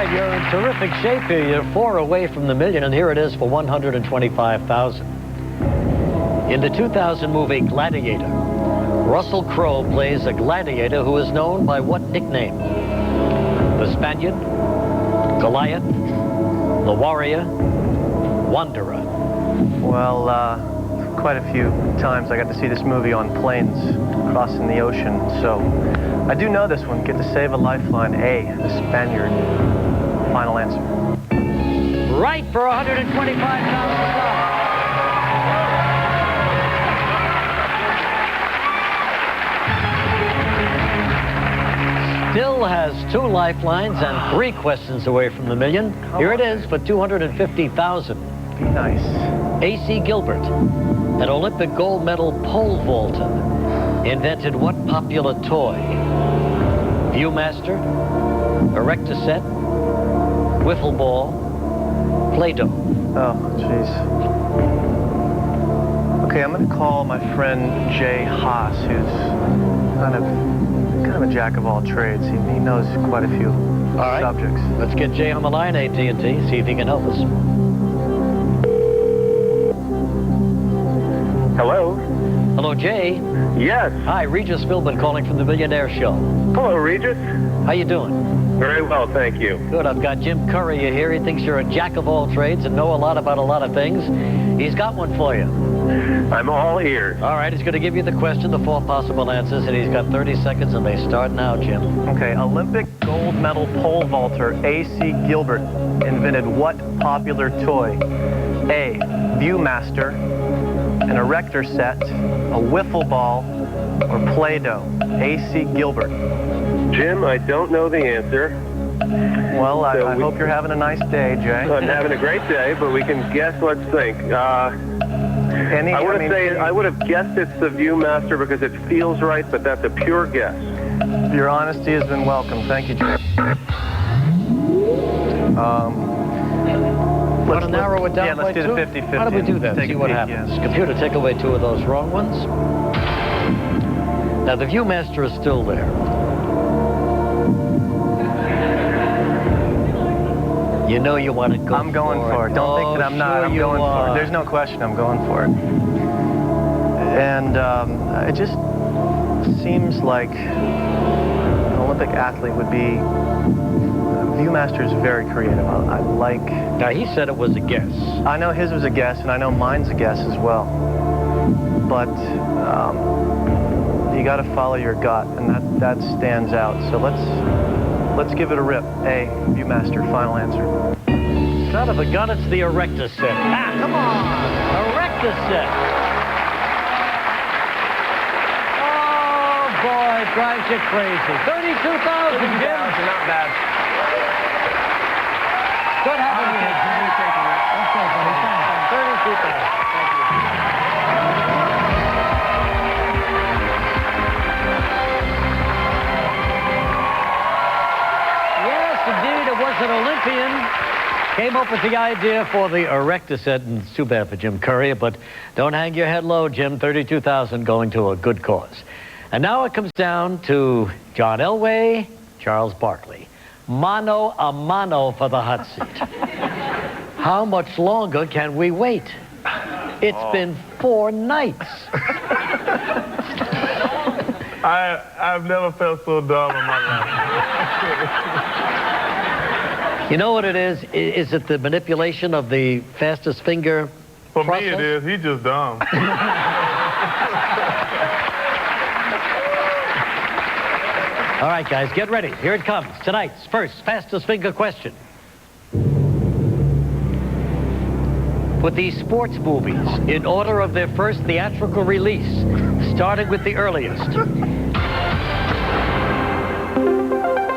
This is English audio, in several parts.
right, you're in terrific shape here. You're 4 away from the million, and here it is for $125,000. In the 2000 movie Gladiator, Russell Crowe plays a gladiator who is known by what nickname? The Spaniard, Goliath, the Warrior, Wanderer. Well, quite a few times I got to see this movie on planes crossing the ocean, so I do know this one. Get to save a lifeline. A, the Spaniard. Final answer. Right for $125,000. Still has 2 lifelines and 3 questions away from the million. Here it is for $250,000. Be nice. A.C. Gilbert, an Olympic gold medal pole vaulter, invented what popular toy? Viewmaster, erector set, wiffle ball, Play-Doh. Oh, jeez. Okay, I'm going to call my friend Jay Haas, who's kind of a jack of all trades. He knows quite a few subjects. Let's get Jay on the line, AT&T, see if he can help us. Hello? Hello, Jay. Yes. Hi, Regis Philbin calling from the Millionaire Show. Hello, Regis. How you doing? Very well, thank you. Good. I've got Jim Courier here. He thinks you're a jack of all trades and know a lot about a lot of things. He's got one for you. I'm all ears. All right, he's going to give you the question, the 4 possible answers, and he's got 30 seconds, and they start now, Jim. Okay, Olympic gold medal pole vaulter A.C. Gilbert invented what popular toy? A, Viewmaster, an erector set, a wiffle ball, or Play-Doh? A.C. Gilbert. Jim, I don't know the answer. Well, I hope you're having a nice day, Jay. I'm having a great day, but we can guess. Let's think. I would have guessed it's the Viewmaster because it feels right, but that's a pure guess. Your honesty has been welcome. Thank you, Jay. Want to narrow it down? Yeah, let's do the 50-50. How do we do that? See what happens. Yes. Computer, take away 2 of those wrong ones. Now, the Viewmaster is still there. You know you want to go I'm going for it. Don't think that I'm not. I'm going for it. There's no question I'm going for it. And it just seems like an Olympic athlete would be... Viewmaster is very creative. I like... Now, he said it was a guess. I know his was a guess, and I know mine's a guess as well. But you got to follow your gut, and that stands out. So let's give it a rip. A, Viewmaster, final answer. Son of a gun, it's the erector set. Ah, come on! Erector set. Oh, boy, it drives you crazy. 32,000, Jim. Not bad. Good having you. Okay, 32,000. Thank you. Yes, indeed, it was an Olympian. Came up with the idea for the erector set, and it's too bad for Jim Courier, but don't hang your head low, Jim. 32,000 going to a good cause. And now it comes down to John Elway, Charles Barkley. Mano a mano for the hot seat. How much longer can we wait? It's been 4 nights. I've never felt so dumb in my life. You know what it is? Is it the manipulation of the fastest finger For process? me it is. He's just dumb. All right, guys, get ready. Here it comes. Tonight's first fastest finger question. Put these sports movies in order of their first theatrical release, starting with the earliest.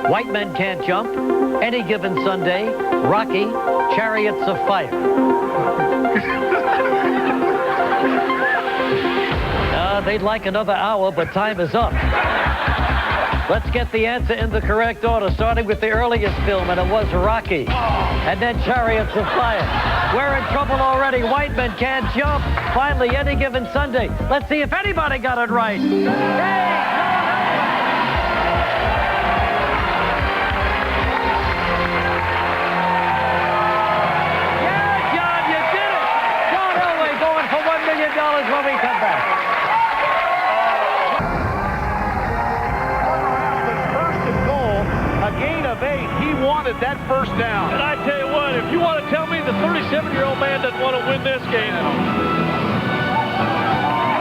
White Men Can't Jump, Any Given Sunday, Rocky, Chariots of Fire. They'd like another hour, but time is up. Let's get the answer in the correct order, starting with the earliest film, and it was Rocky. And then Chariots of Fire. We're in trouble already. White Men Can't Jump. Finally, Any Given Sunday. Let's see if anybody got it right. Hey, that first down. And I tell you what, if you want to tell me the 37-year-old man doesn't want to win this game,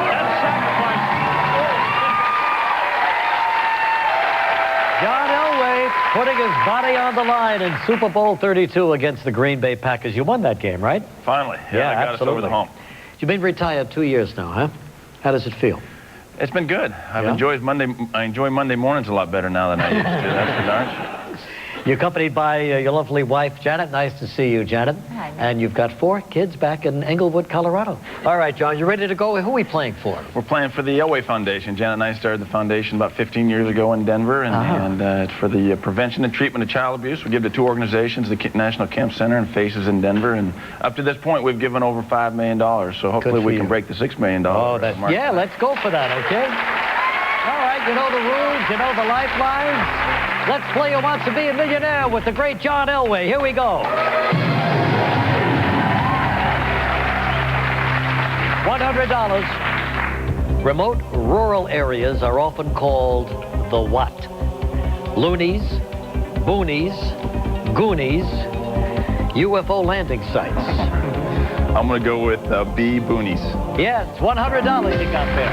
that's sacrifice. John Elway putting his body on the line in Super Bowl 32 against the Green Bay Packers. You won that game, right? Finally. Yeah, I got absolutely. us over the hump. You've been retired 2 years now, huh? How does it feel? It's been good. I enjoy Monday mornings a lot better now than I used to. That's for darn sure. You're accompanied by your lovely wife, Janet. Nice to see you, Janet. Hi. And you've got 4 kids back in Englewood, Colorado. All right, John, you ready to go? Who are we playing for? We're playing for the Elway Foundation. Janet and I started the foundation about 15 years ago in Denver, and it's for the prevention and treatment of child abuse. We give to 2 organizations, the National Kemp Center and Faces in Denver, and up to this point, we've given over $5 million, so hopefully we can break the $6 million. Oh, yeah, let's go for that, okay? All right, you know the rules, you know the lifelines. Let's play Who Wants to Be a Millionaire with the great John Elway. Here we go. $100. Remote rural areas are often called the what? Loonies, boonies, goonies, UFO landing sites. I'm going to go with B, boonies. Yeah, it's $100 you got there.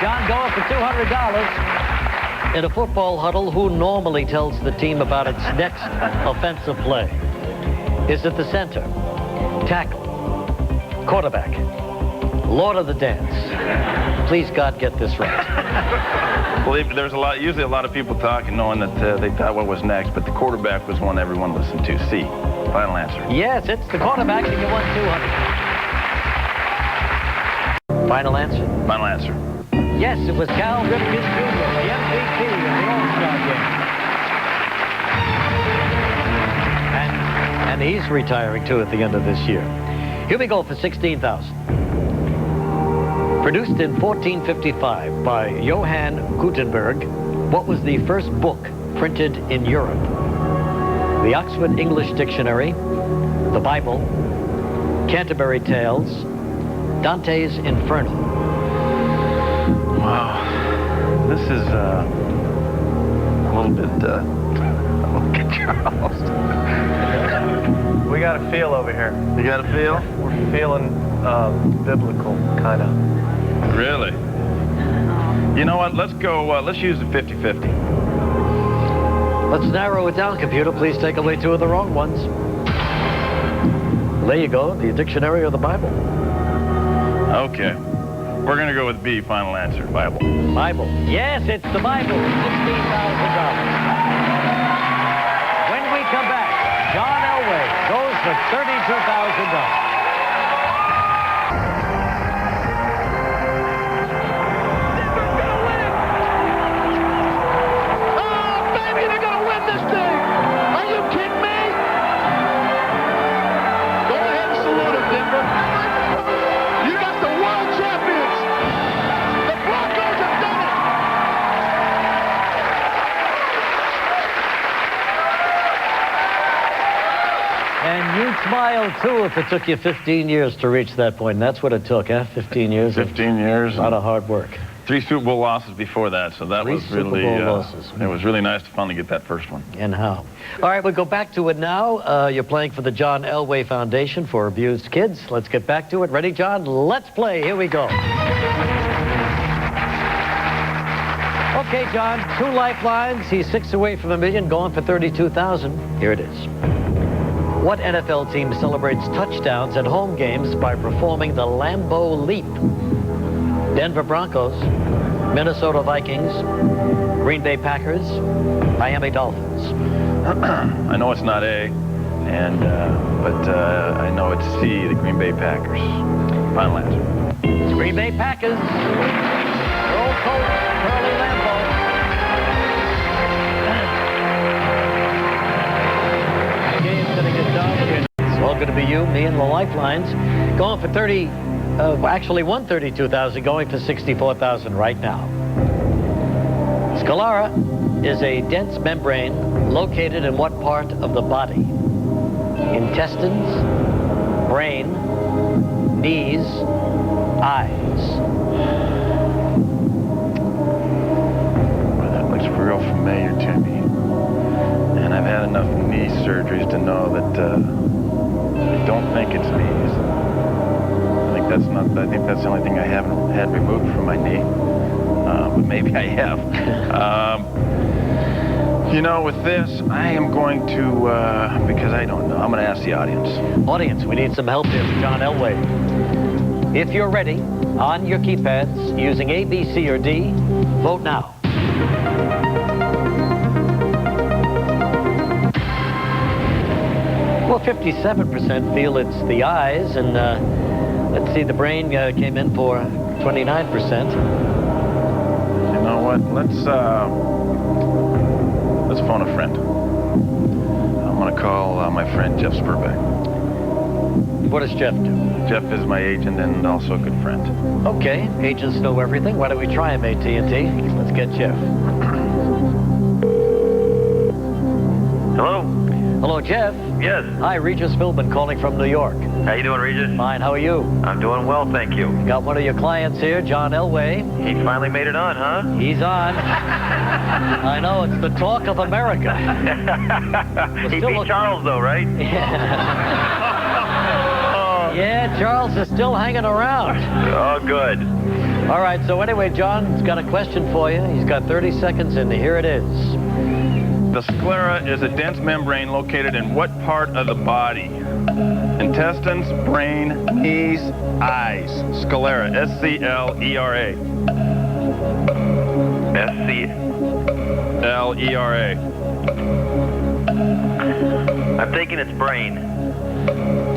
John going for $200. In a football huddle, who normally tells the team about its next offensive play? Is it the center, tackle, quarterback, Lord of the Dance? Please, God, get this right. Well, there's usually a lot of people talking knowing that they thought what was next, but the quarterback was one everyone listened to. C, final answer. Yes, it's the quarterback, and you won $200. Final answer? Final answer. Yes, it was Cal Ripken Jr., the MVP of the All-Star game. And he's retiring, too, at the end of this year. Here we go for $16,000. Produced in 1455 by Johann Gutenberg, what was the first book printed in Europe? The Oxford English Dictionary, the Bible, Canterbury Tales, Dante's Inferno. Wow. This is a little bit, look at Charles. We got a feel over here. You got a feel? We're feeling biblical, kind of. Really? You know what? Let's go, let's use the 50-50. Let's narrow it down, computer. Please take away 2 of the wrong ones. There you go, the dictionary or the Bible. Okay. We're going to go with B, final answer, Bible. Bible. Yes, it's the Bible. $16,000. When we come back, John Elway goes for $32,000. Smile, too, if it took you 15 years to reach that point. And that's what it took, huh? 15 years. 15 years. A lot of hard work. 3 Super Bowl losses before that, so that was really... Super Bowl losses. It was really nice to finally get that first one. And how? All right, we'll go back to it now. You're playing for the John Elway Foundation for Abused Kids. Let's get back to it. Ready, John? Let's play. Here we go. Okay, John, 2 lifelines. He's 6 away from $1 million, going for $32,000. Here it is. What NFL team celebrates touchdowns at home games by performing the Lambeau Leap? Denver Broncos, Minnesota Vikings, Green Bay Packers, Miami Dolphins. I know it's not A, but I know it's C, the Green Bay Packers. Final answer. It's Green Bay Packers. Your old coach, Curly Lambeau. It's all going to be you, me, and the lifelines. Going for actually won $32,000, going for $64,000 right now. Sclera is a dense membrane located in what part of the body? Intestines, brain, knees, eyes. Well, that looks real familiar to me. that's not. I think that's the only thing I haven't had removed from my knee. But maybe I have. You know, with this, I am going to, because I don't know, I'm going to ask the audience. Audience, we need some help here for John Elway. If you're ready, on your keypads, using A, B, C, or D, vote now. Well, 57% feel it's the eyes, and let's see, the brain came in for 29%. You know what? Let's phone a friend. I'm going to call my friend Jeff Spurbeck. What does Jeff do? Jeff is my agent and also a good friend. Okay, agents know everything. Why don't we try him, AT&T? Let's get Jeff. Hello? Hello, Jeff. Yes. Hi, Regis Philbin calling from New York. How you doing, Regis? Fine, how are you? I'm doing well, thank you. Got one of your clients here, John Elway. He finally made it on, huh? He's on. I know, it's the talk of America. He beat Charles, though, right? Yeah, Charles is still hanging around. Oh, good. All right, so anyway, John's got a question for you. He's got 30 seconds, and here it is. The sclera is a dense membrane located in what part of the body? Intestines, brain, knees, eyes. Sclera, S-C-L-E-R-A. S-C-L-E-R-A. I'm thinking it's brain.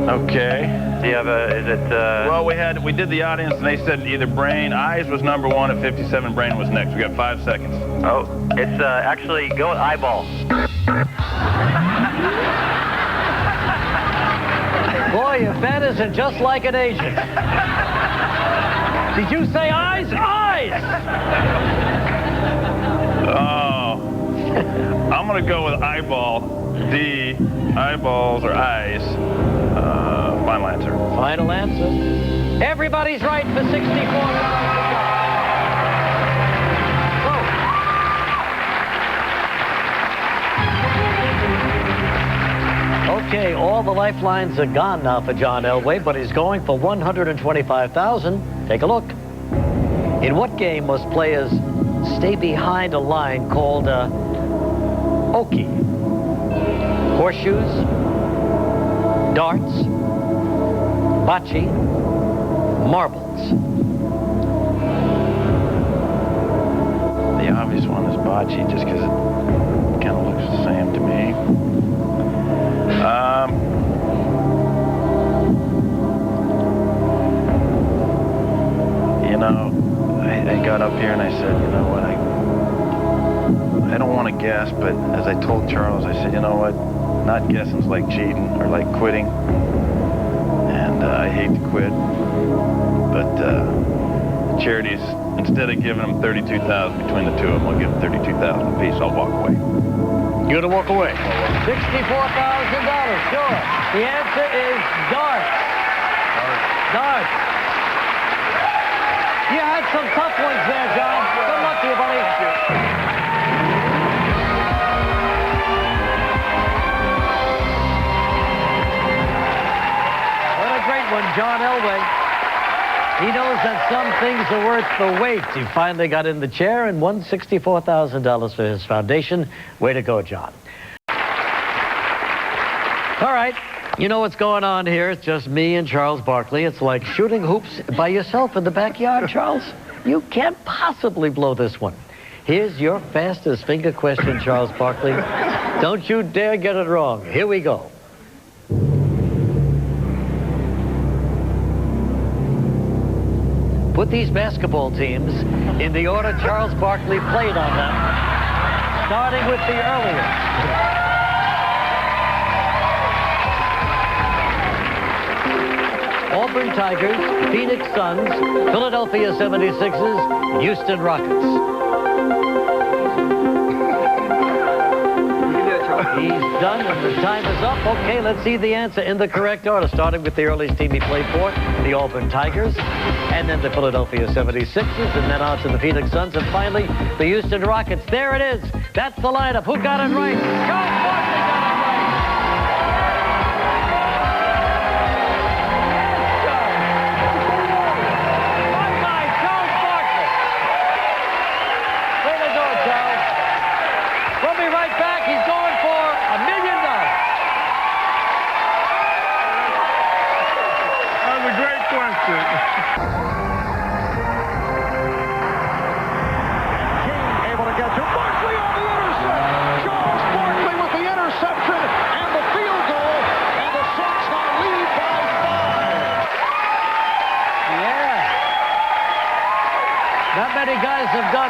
Okay. Do you have is it, Well, we did the audience, and they said either brain, eyes was number one, at 57, brain was next. We got 5 seconds. Oh, it's, actually, go with eyeball. Boy, your fan isn't just like an agent. Did you say eyes? Eyes! Oh. I'm going to go with eyeball. D, eyeballs or eyes. Final answer. Final answer. Everybody's right for $64. Okay, all the lifelines are gone now for John Elway, but he's going for $125,000. Take a look. In what game must players stay behind a line called Oki? Horseshoes, darts, bocce, marbles. The obvious one is bocce, just because it kind of looks the same to me. You know, I got up here and I said, you know what, I don't want to guess, but as I told Charles, I said, you know what, not guessing's like cheating or like quitting, and I hate to quit, but charities, instead of giving them $32,000 between the two of them, I'll give them $32,000 apiece. I'll walk away. You're going to walk away. $64,000, sure. The answer is darts. Darts. You had some tough ones there, John. Good luck to you, buddy. What a great one, John Elway. He knows that some things are worth the wait. He finally got in the chair and won $64,000 for his foundation. Way to go, John. All right. You know what's going on here? It's just me and Charles Barkley. It's like shooting hoops by yourself in the backyard, Charles. You can't possibly blow this one. Here's your fastest finger question, Charles Barkley. Don't you dare get it wrong. Here we go. Put these basketball teams in the order Charles Barkley played on them, starting with the earliest. Auburn Tigers, Phoenix Suns, Philadelphia 76ers, Houston Rockets. He's done, and the time is up. Okay, let's see the answer in the correct order, starting with the earliest team he played for, the Auburn Tigers, and then the Philadelphia 76ers, and then on to the Phoenix Suns, and finally, the Houston Rockets. There it is. That's the lineup. Who got it right? Charles Barkley got it right.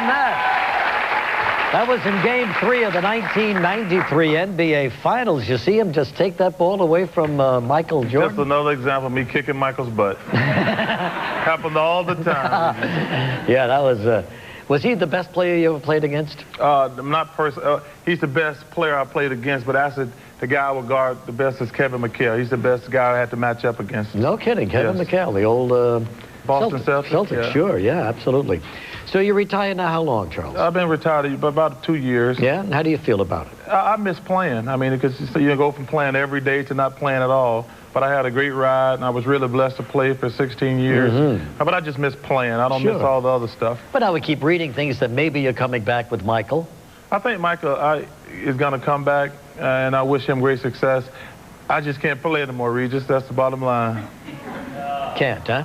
on that. That was in Game 3 of the 1993 NBA Finals. You see him just take that ball away from Michael Jordan? Just another example of me kicking Michael's butt. Happened all the time. Yeah, that was he the best player you ever played against? Not personally. He's the best player I played against, but I said the guy I would guard the best is Kevin McHale. He's the best guy I had to match up against. No kidding, Kevin McHale, the old Boston Celtics. Yeah. Sure, yeah, absolutely. So you're retired now how long, Charles? I've been retired about 2 years. Yeah, and how do you feel about it? I miss playing. I mean, because you go from playing every day to not playing at all. But I had a great ride, and I was really blessed to play for 16 years. But I just miss playing. I don't miss all the other stuff. But now we keep reading things that maybe you're coming back with Michael. I think Michael is going to come back, and I wish him great success. I just can't play anymore, Regis. That's the bottom line. Can't, huh?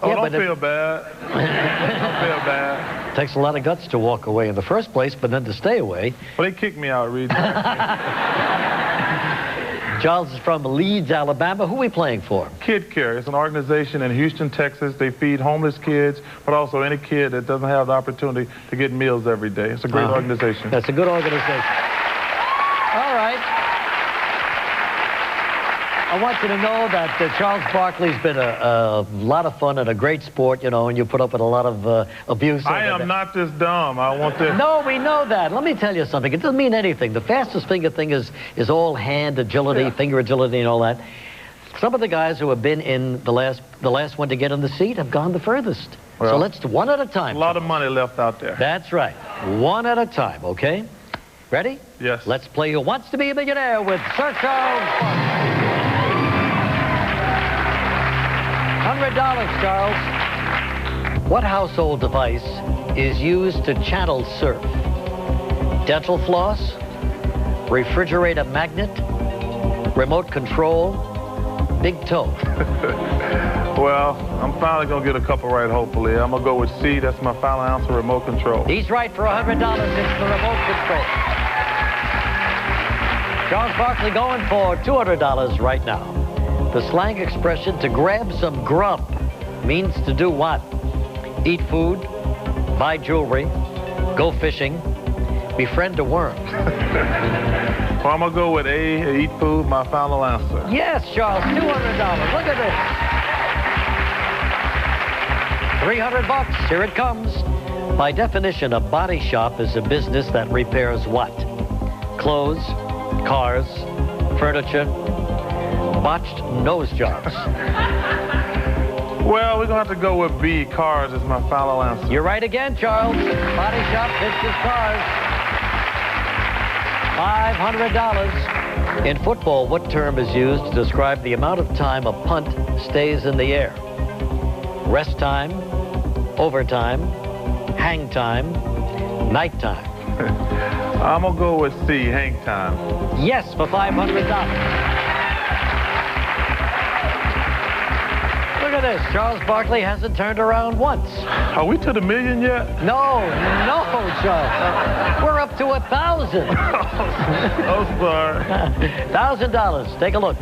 Oh, yeah, don't feel bad. Don't feel bad. Takes a lot of guts to walk away in the first place, but then to stay away. Well, they kicked me out, Regis. Charles is from Leeds, Alabama. Who are we playing for? Kid Care. It's an organization in Houston, Texas. They feed homeless kids, but also any kid that doesn't have the opportunity to get meals every day. It's a great organization. That's a good organization. All right. I want you to know that Charles Barkley's been a lot of fun and a great sport, you know, and you put up with a lot of abuse. I am not this dumb. I want to... No, we know that. Let me tell you something. It doesn't mean anything. The fastest finger thing is all hand agility, finger agility and all that. Some of the guys who have been in the last one to get on the seat have gone the furthest. Well, so let's one at a time. A lot of money left out there. That's right. One at a time, okay? Ready? Yes. Let's play Who Wants to Be a Millionaire with Sir Charles Barkley. $100, Charles. What household device is used to channel surf? Dental floss, refrigerator magnet, remote control, big toe. Well, I'm finally going to get a couple right, hopefully. I'm going to go with C. That's my final answer, remote control. He's right for $100. It's the remote control. Charles Barkley going for $200 right now. The slang expression to grab some grub means to do what? Eat food, buy jewelry, go fishing, befriend a worm. Well, I'm going to go with A, eat food, my final answer. Yes, Charles, $200. Look at this. $300. Here it comes. By definition, a body shop is a business that repairs what? Clothes, cars, furniture, botched nose jobs. Well, we're going to have to go with B, cars is my final answer. You're right again, Charles. Body shop fixes cars. $500. In football, what term is used to describe the amount of time a punt stays in the air? Rest time, overtime, hang time, night time. I'm going to go with C, hang time. Yes, for $500. Look at this. Charles Barkley hasn't turned around once. Are we to the million yet? No, Charles. We're up to 1,000. Oh, sorry. $1,000. Take a look.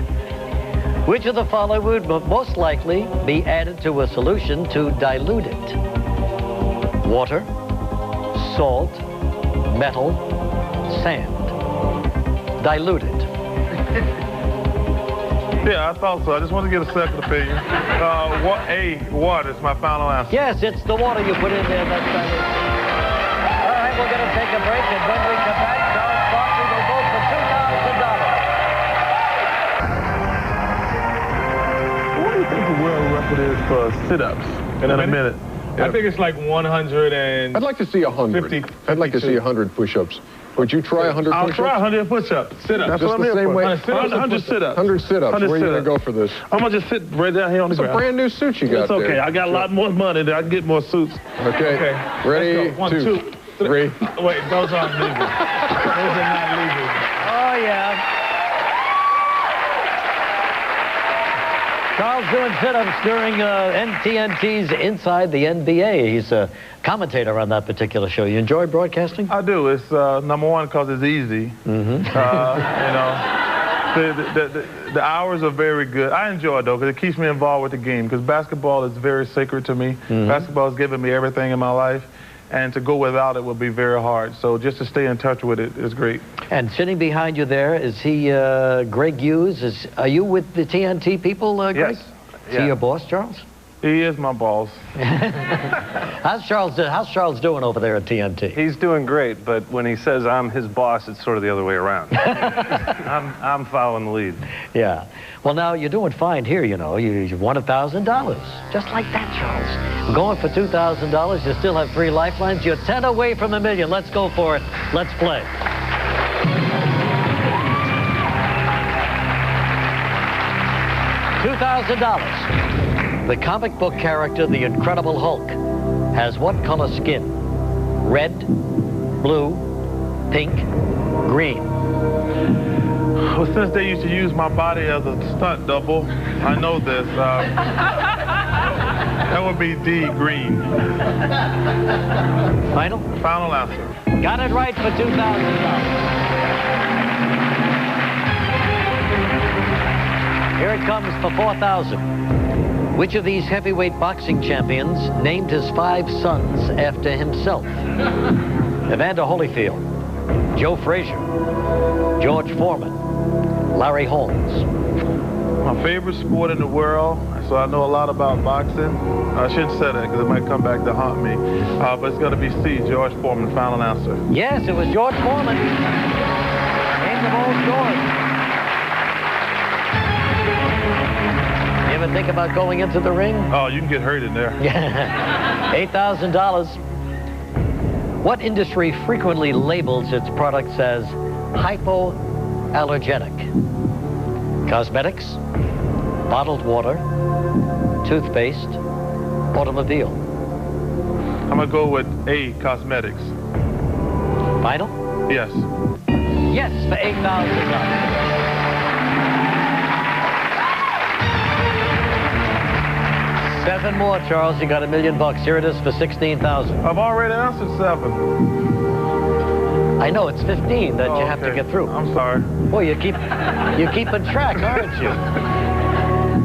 Which of the following would most likely be added to a solution to dilute it? Water, salt, metal, sand. Dilute it. Yeah, I thought so. I just want to get a second opinion. Water is my final answer. Yes, it's the water you put in there. That's right. All right, we're going to take a break, and when we come back, Charles Barkley will vote for $2,000. What do you think the world record is for sit-ups in a minute? I think it's like 100 and... I'd like to see 100. I'd like to see 100 push-ups. Would you try 100 push-ups? I'll try 100 push-ups. Sit-ups. That's just what I'm the here same for. way. 100 sit-ups. 100 sit-ups. Where are you going to go for this? I'm going to just sit right down here on the ground. It's a brand new suit you got It's okay. there. I got a lot more money there. I can get more suits. Okay. Ready? One, 2, two, 3. Wait, those aren't legal. Those are not legal. Oh, yeah. Charles doing sit-ups during TNT's Inside the NBA. He's a commentator on that particular show. You enjoy broadcasting? I do. It's number one because it's easy. You know, the hours are very good. I enjoy it though because it keeps me involved with the game. Because basketball is very sacred to me. Basketball has given me everything in my life, and to go without it will be very hard. So just to stay in touch with it is great. And sitting behind you there, is he Greg Hughes? Are you with the TNT people, Greg? Yes. Is he your boss, Charles? He is my boss. How's Charles doing over there at TNT? He's doing great, but when he says I'm his boss, it's sort of the other way around. I'm following the lead. Yeah. Well, now, you're doing fine here, you know. You won $1,000. Just like that, Charles. Going for $2,000. You still have 3 lifelines. You're 10 away from $1 million. Let's go for it. Let's play. $2,000. The comic book character, the Incredible Hulk, has what color skin? Red, blue, pink, green. Well, since they used to use my body as a stunt double, I know this. That would be D, green. Final? Final answer. Got it right for $2,000. Here it comes for $4,000. Which of these heavyweight boxing champions named his 5 sons after himself? Evander Holyfield, Joe Frazier, George Foreman, Larry Holmes. My favorite sport in the world, so I know a lot about boxing. I shouldn't say that because it might come back to haunt me. But it's going to be C, George Foreman, final answer. Yes, it was George Foreman. Name of old George. You ever think about going into the ring? Oh, you can get hurt in there. Yeah. $8,000. What industry frequently labels its products as hypoallergenic? Cosmetics, bottled water, toothpaste, automobile. I'm going to go with A, cosmetics. Final? Yes. Yes, for $8,000. Seven more, Charles. You got $1 million. Here it is for $16,000. I've already answered 7. I know it's 15 that you have to get through. I'm sorry. Boy, you're keeping track, aren't you?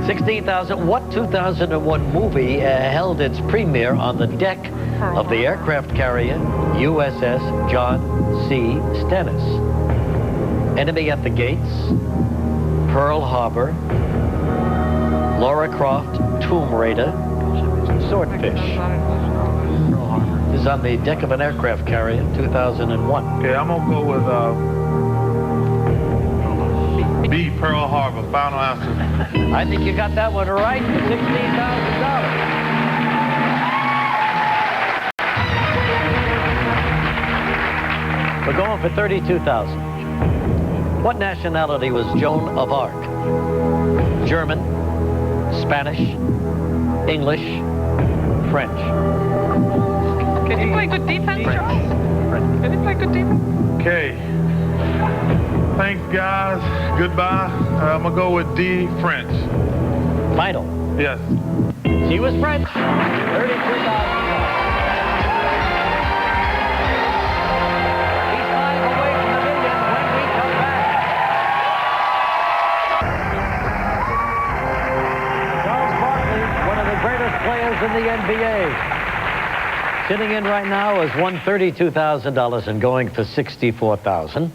16,000. What 2001 movie held its premiere on the deck of the aircraft carrier USS John C. Stennis? Enemy at the Gates, Pearl Harbor, Laura Croft, Tomb Raider, Swordfish. This is on the deck of an aircraft carrier, 2001. Okay, I'm going to go with B, Pearl Harbor, final answer. I think you got that one right for $16,000. We're going for $32,000. What nationality was Joan of Arc? German, Spanish, English, French. Can you play good defense, Charles? Can you play good defense? Okay. Thanks, guys. Goodbye. I'm going to go with D, French. Final? Yes. She was French. $32,000. He's 5 away from $1 million when we come back. Charles Barkley, one of the greatest players in the NBA. Sitting in right now has won $32,000 and going for $64,000.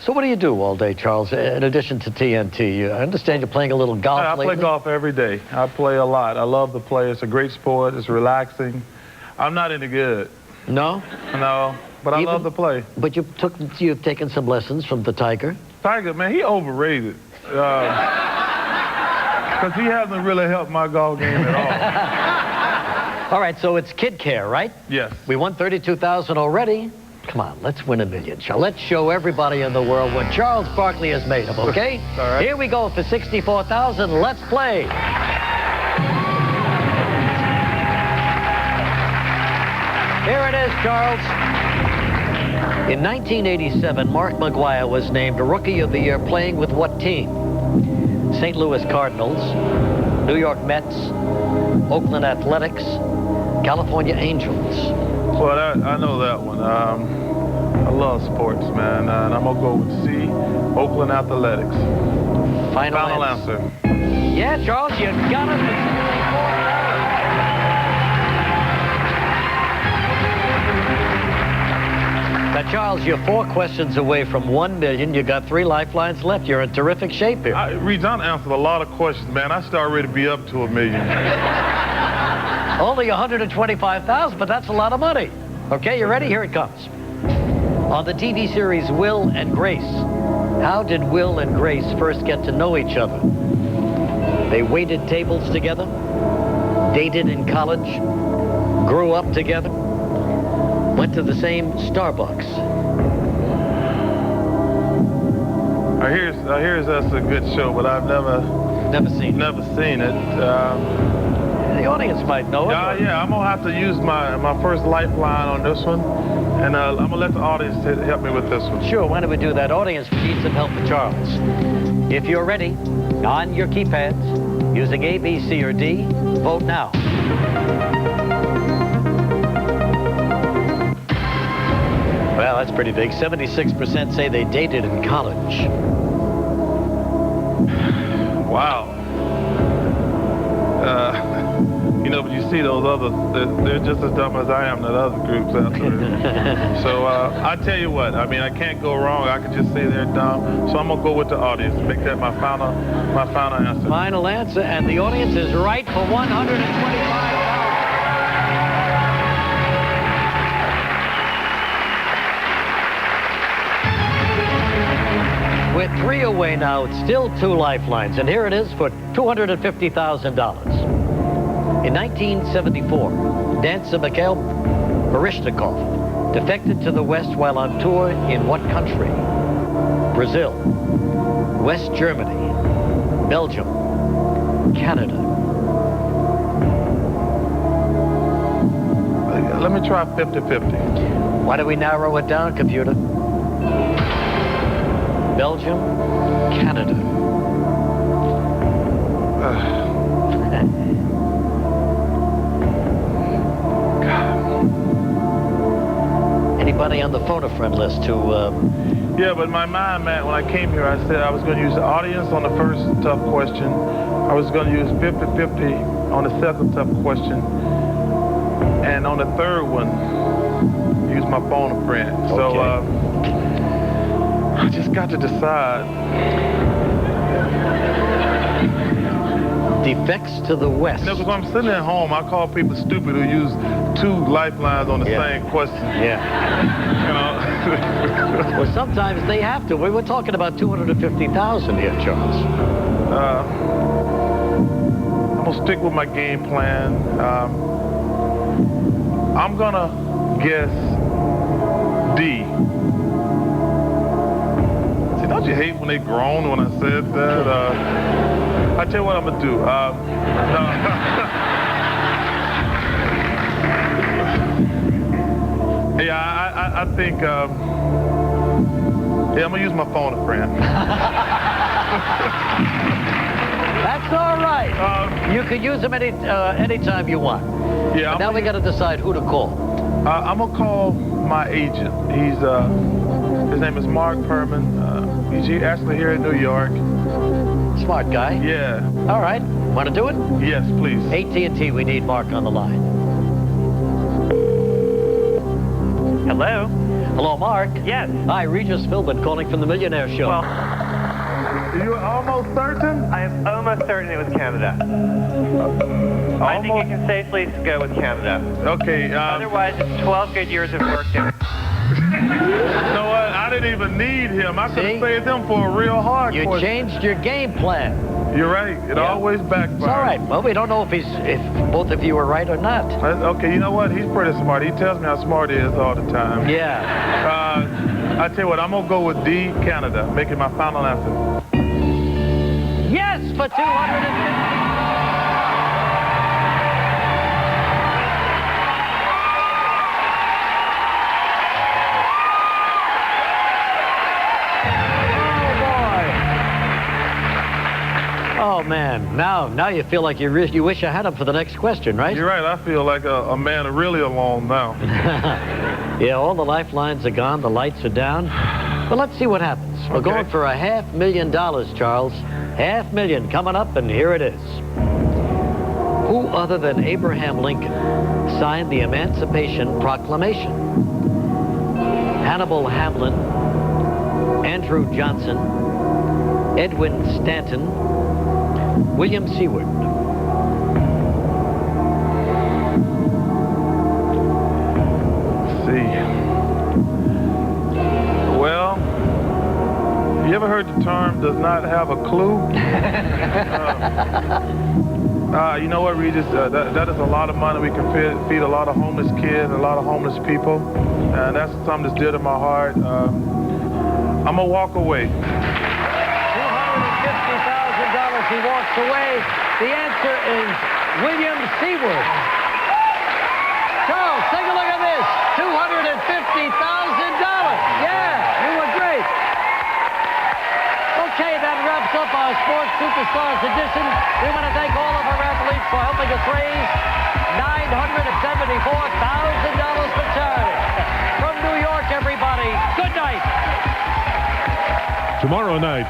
So what do you do all day, Charles, in addition to TNT? I understand you're playing a little golf lately. I play golf every day. I play a lot. I love to play. It's a great sport. It's relaxing. I'm not any good. No? No, but I love to play. But you've taken some lessons from the Tiger? Tiger, man, he overrated. Because he hasn't really helped my golf game at all. All right, so it's kid care, right? Yes. We won $32,000 already. Come on, let's win $1 million. Let's show everybody in the world what Charles Barkley is made of, okay? All right. Here we go for $64,000. Let's play. Here it is, Charles. In 1987, Mark McGwire was named Rookie of the Year playing with what team? St. Louis Cardinals, New York Mets, Oakland Athletics, California Angels. Well, I know that one. I love sports, man. And I'm going to go with C, Oakland Athletics. Final answer. Yeah, Charles, you got it for $64,000. Now, Charles, you're 4 questions away from $1 million. You got 3 lifelines left. You're in terrific shape here. Regis, I answered a lot of questions, man. I should already be up to $1 million. Only $125,000, but that's a lot of money. Okay, you ready? Here it comes. On the TV series Will and Grace, how did Will and Grace first get to know each other? They waited tables together, dated in college, grew up together, went to the same Starbucks. I hear that's a good show, but I've never seen it. The audience might know it. Yeah, I'm gonna have to use my first lifeline on this one, and I'm gonna let the audience help me with this one. Sure, why don't we do that? Audience, we need some help for Charles. If you're ready, on your keypads, using A, B, C, or D, vote now. Well, that's pretty big. 76% say they dated in college. Wow. You know, but you see those others, they're just as dumb as I am, that other groups out there. So I tell you what, I mean, I can't go wrong. I can just say they're dumb. So I'm gonna go with the audience, make that my final answer. Final answer, and the audience is right for $125,000. With 3 away now, it's still 2 lifelines, and here it is for $250,000. In 1974, dancer Mikhail Baryshnikov defected to the West while on tour in what country? Brazil, West Germany, Belgium, Canada. Let me try 50-50. Why don't we narrow it down, computer? Belgium, Canada. Anybody on the phone a friend list to... Yeah, but my mind, man, when I came here, I said I was going to use the audience on the first tough question. I was going to use 50-50 on the second tough question. And on the third one, use my phone a friend. Okay. So I just got to decide. Defects to the West. You know, because when I'm sitting at home, I call people stupid who use 2 lifelines on the same question. Yeah. You know? Well, sometimes they have to. We were talking about $250,000 here, Charles. I'm going to stick with my game plan. I'm going to guess D. See, don't you hate when they groan when I said that? I tell you what I'm going to do. Yeah, I think, yeah, I'm going to use my phone a friend. That's all right. You can use them anytime you want. Yeah. But now we got to decide who to call. I'm going to call my agent. His name is Mark Perman. He's actually here in New York. Smart guy. Yeah. All right. Want to do it? Yes, please. AT&T, we need Mark on the line. Hello? Hello, Mark. Yes. Hi, Regis Philbin calling from the Millionaire Show. Well, You're almost certain? I am almost certain it was Canada. I think you can safely go with Canada. Okay. Otherwise, it's 12 good years of work. You know what? I didn't even need him. I could have saved him for a real hard You question. changed your game plan. You're right. It always backfires. It's all right. Well, we don't know if both of you are right or not. Okay, you know what? He's pretty smart. He tells me how smart he is all the time. Yeah. I tell you what, I'm going to go with D, Canada, making my final answer. Yes, for $250,000. Oh, man. Now you feel like you wish I had him for the next question, right? You're right. I feel like a man really alone now. Yeah, all the lifelines are gone. The lights are down. But let's see what happens. We're going for $500,000, Charles. $500,000 coming up, and here it is. Who other than Abraham Lincoln signed the Emancipation Proclamation? Hannibal Hamlin, Andrew Johnson, Edwin Stanton, William Seward. Let's see. Well, you ever heard the term does not have a clue? You know what, Regis? That is a lot of money. We can feed a lot of homeless kids, a lot of homeless people. And that's something that's dear to my heart. I'm going to walk away. $250,000 he walks away. The answer is William Seward. Charles, take a look at this. $250,000. Yeah, you were great. Okay, that wraps up our Sports Superstars edition. We want to thank all of our athletes for helping us raise $974,000 for charity. From New York, everybody, good night. Tomorrow night.